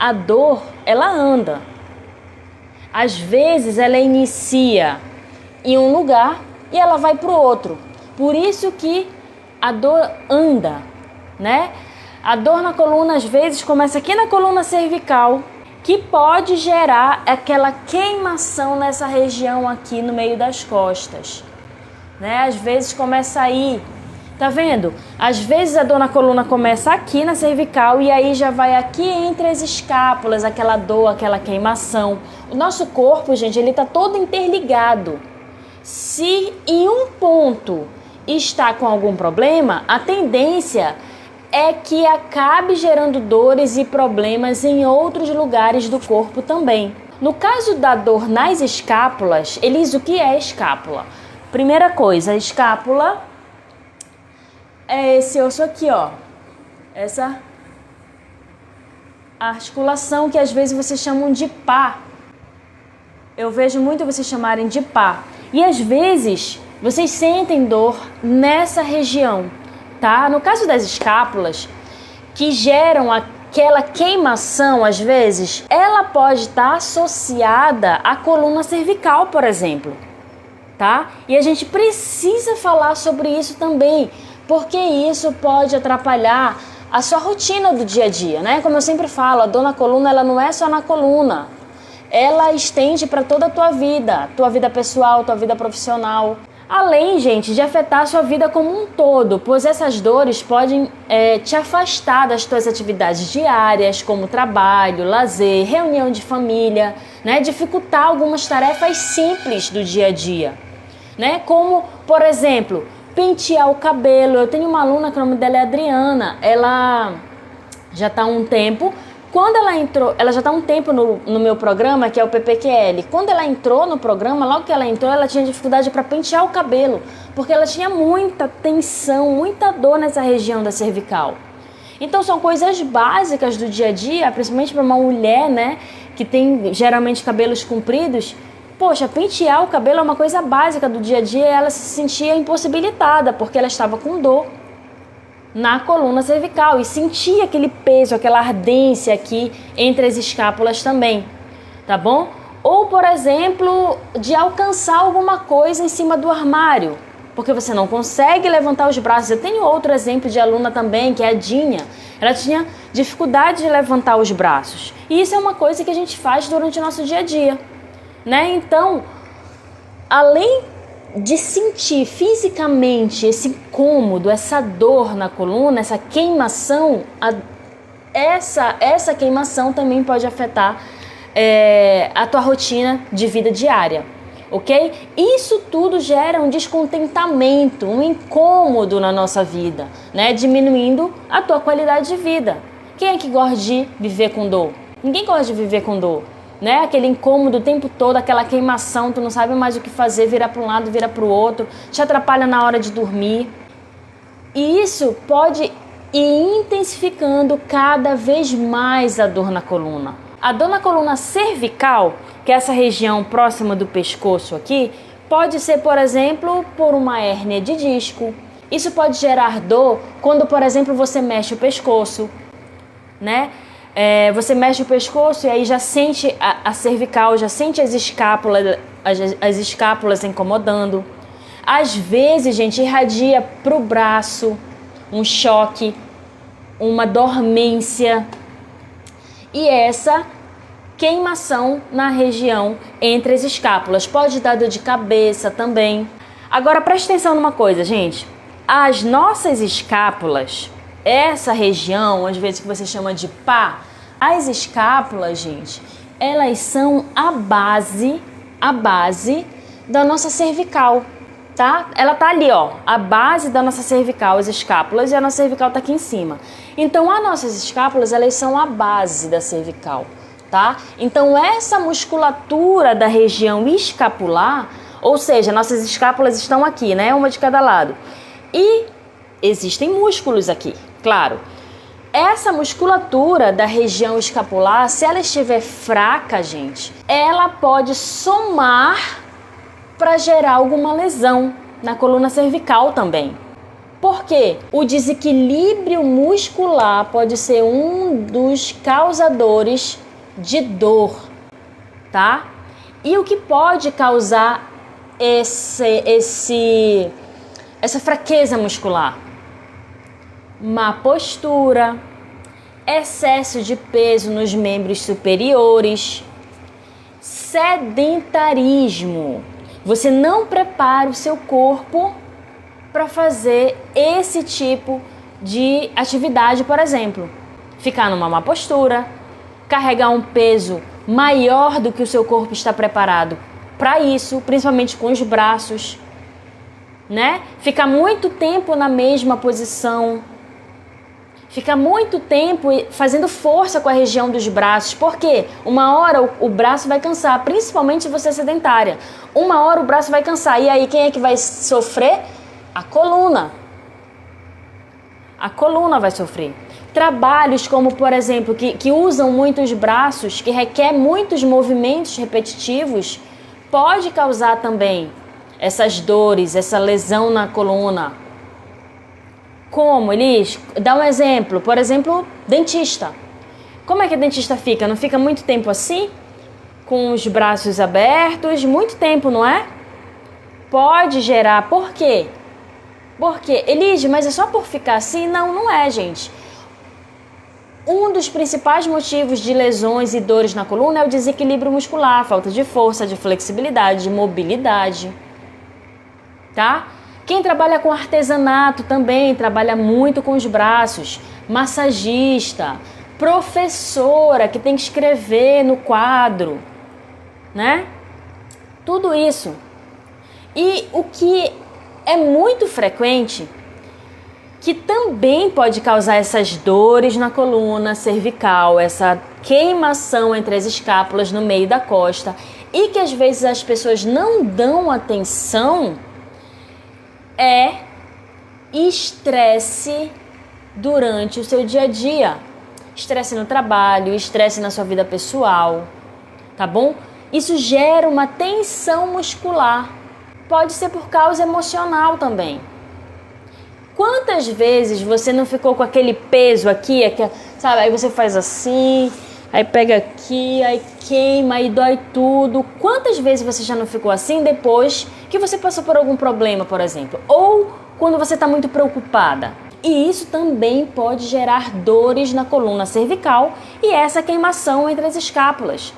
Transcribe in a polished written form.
a dor, ela anda. Às vezes ela inicia em um lugar e ela vai para o outro. Por isso que a dor anda, né? A dor na coluna às vezes começa aqui na coluna cervical, que pode gerar aquela queimação nessa região aqui no meio das costas, né? Às vezes começa aí, tá vendo? Às vezes a dor na coluna começa aqui na cervical e aí já vai aqui entre as escápulas, aquela dor, aquela queimação. O nosso corpo, gente, ele tá todo interligado. Se em um ponto está com algum problema, a tendência é que acabe gerando dores e problemas em outros lugares do corpo também. No caso da dor nas escápulas, Elis, o que é escápula? Primeira coisa, a escápula é esse osso aqui, ó. Essa articulação que às vezes vocês chamam de pá. Eu vejo muito vocês chamarem de pá. E às vezes vocês sentem dor nessa região, tá? No caso das escápulas, que geram aquela queimação, às vezes, ela pode estar associada à coluna cervical, por exemplo, tá? E a gente precisa falar sobre isso também, porque isso pode atrapalhar a sua rotina do dia a dia, né? Como eu sempre falo, a dor na coluna, ela não é só na coluna. Ela estende para toda a tua vida pessoal, tua vida profissional. Além, gente, de afetar a sua vida como um todo, pois essas dores podem te afastar das tuas atividades diárias, como trabalho, lazer, reunião de família, né? Dificultar algumas tarefas simples do dia a dia, né? Como, por exemplo, pentear o cabelo. Eu tenho uma aluna que o nome dela é Adriana, ela já está há um tempo. Quando ela entrou, ela já está há um tempo no meu programa, que é o PPQL. Quando ela entrou no programa, logo que ela entrou, ela tinha dificuldade para pentear o cabelo, porque ela tinha muita tensão, muita dor nessa região da cervical. Então são coisas básicas do dia a dia, principalmente para uma mulher, né, que tem geralmente cabelos compridos. Poxa, pentear o cabelo é uma coisa básica do dia a dia e ela se sentia impossibilitada, porque ela estava com dor na coluna cervical e sentia aquele peso, aquela ardência aqui entre as escápulas também, tá bom? Ou, por exemplo, de alcançar alguma coisa em cima do armário, porque você não consegue levantar os braços. Eu tenho outro exemplo de aluna também, que é a Dinha. Ela tinha dificuldade de levantar os braços. E isso é uma coisa que a gente faz durante o nosso dia a dia, né? Então, além de sentir fisicamente esse incômodo, essa dor na coluna, essa queimação, essa queimação também pode afetar a tua rotina de vida diária, ok? Isso tudo gera um descontentamento, um incômodo na nossa vida, né? Diminuindo a tua qualidade de vida. Quem é que gosta de viver com dor? Ninguém gosta de viver com dor, né? Aquele incômodo o tempo todo, aquela queimação, tu não sabe mais o que fazer, vira para um lado, vira para o outro, te atrapalha na hora de dormir. E isso pode ir intensificando cada vez mais a dor na coluna. A dor na coluna cervical, que é essa região próxima do pescoço aqui, pode ser, por exemplo, por uma hérnia de disco. Isso pode gerar dor quando, por exemplo, você mexe o pescoço, né? Você mexe o pescoço e aí já sente a cervical, já sente as escápulas incomodando. Às vezes, gente, irradia para o braço um choque, uma dormência e essa queimação na região entre as escápulas. Pode dar dor de cabeça também. Agora, preste atenção numa coisa, gente. As nossas escápulas, essa região, às vezes que você chama de pá, as escápulas, gente, elas são a base da nossa cervical, tá? Ela tá ali, ó, a base da nossa cervical, as escápulas, e a nossa cervical tá aqui em cima. Então, as nossas escápulas, elas são a base da cervical, tá? Então, essa musculatura da região escapular, ou seja, nossas escápulas estão aqui, né? Uma de cada lado. E existem músculos aqui, claro. Essa musculatura da região escapular, se ela estiver fraca, gente, ela pode somar para gerar alguma lesão na coluna cervical também, Por quê? O desequilíbrio muscular pode ser um dos causadores de dor, tá? E o que pode causar essa fraqueza muscular? Má postura, excesso de peso nos membros superiores, sedentarismo. Você não prepara o seu corpo para fazer esse tipo de atividade, por exemplo, ficar numa má postura, carregar um peso maior do que o seu corpo está preparado para isso, principalmente com os braços, né? Ficar muito tempo na mesma posição, ficar muito tempo fazendo força com a região dos braços, porque uma hora o braço vai cansar, principalmente se você é sedentária. Uma hora o braço vai cansar, e aí quem é que vai sofrer? A coluna. A coluna vai sofrer. Trabalhos como, por exemplo, que usam muito os braços, que requer muitos movimentos repetitivos, pode causar também essas dores, essa lesão na coluna. Como, Elis? Dá um exemplo. Por exemplo, dentista. Como é que a dentista fica? Não fica muito tempo assim? Com os braços abertos? Muito tempo, não é? Pode gerar. Por quê? Porque, Elis, mas é só por ficar assim? Não, não é, gente. Um dos principais motivos de lesões e dores na coluna é o desequilíbrio muscular, falta de força, de flexibilidade, de mobilidade, tá? Quem trabalha com artesanato também trabalha muito com os braços, massagista, professora que tem que escrever no quadro, né? Tudo isso. E o que é muito frequente, que também pode causar essas dores na coluna cervical, essa queimação entre as escápulas no meio da costa, e que às vezes as pessoas não dão atenção, é estresse durante o seu dia a dia. Estresse no trabalho, estresse na sua vida pessoal, tá bom? Isso gera uma tensão muscular. Pode ser por causa emocional também. Quantas vezes você não ficou com aquele peso aqui, sabe? Aí você faz assim, aí pega aqui, aí queima, aí dói tudo. Quantas vezes você já não ficou assim depois que você passou por algum problema, por exemplo? Ou quando você está muito preocupada? E isso também pode gerar dores na coluna cervical e essa queimação entre as escápulas.